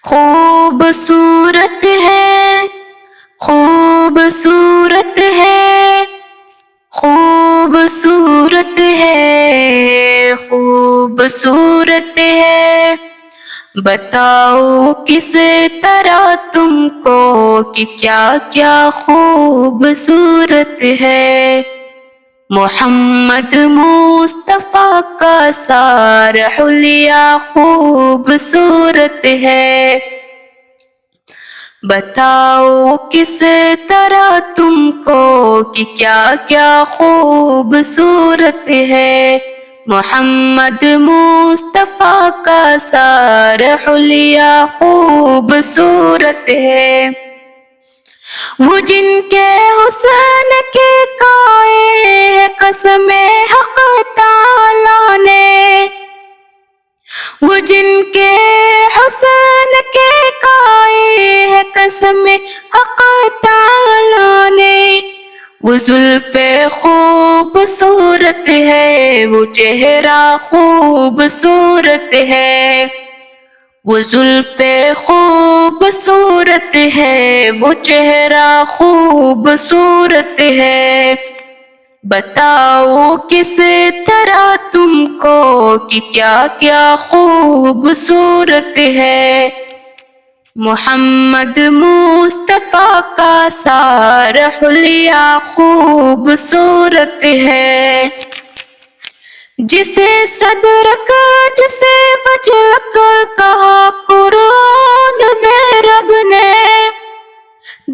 خوبصورت ہے، خوبصورت ہے، خوبصورت ہے، خوبصورت ہے، بتاؤ کس طرح تم کو کہ کیا کیا خوبصورت ہے۔ محمد مصطفیٰ کا سارا حلیہ خوبصورت ہے، بتاؤ کس طرح تم کو کہ کیا کیا خوبصورت ہے۔ محمد مصطفیٰ کا سارا حلیہ خوبصورت ہے، وہ جن کے حسن کے قائل ہے قسم حق تعالیٰ نے، وہ جن کے حسن کے قائل ہے قسم حق تعالیٰ نے، وہ زلف خوبصورت ہے، وہ چہرہ خوبصورت ہے، وہ زلف خوبصورت ہے، وہ چہرہ خوبصورت ہے، بتاؤ کس طرح تم کو کہ کیا کیا خوبصورت ہے۔ محمد مصطفیٰ کا سارا حلیہ خوبصورت ہے، جسے صدرک جسے بجلک کہا قرآن میں رب نے،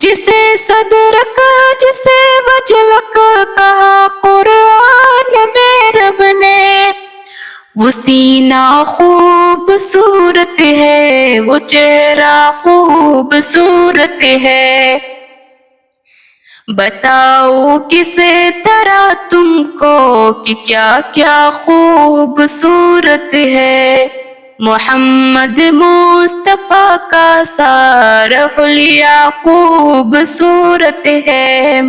جسے صدرک جسے بجلک کہا قرآن میں رب نے، وہ سینہ خوبصورت ہے، وہ چہرہ خوبصورت ہے، بتاؤ کس طرح تم کو کہ کیا کیا خوبصورت ہے۔ محمد مصطفیٰ کا سارا حلیہ خوبصورت ہے۔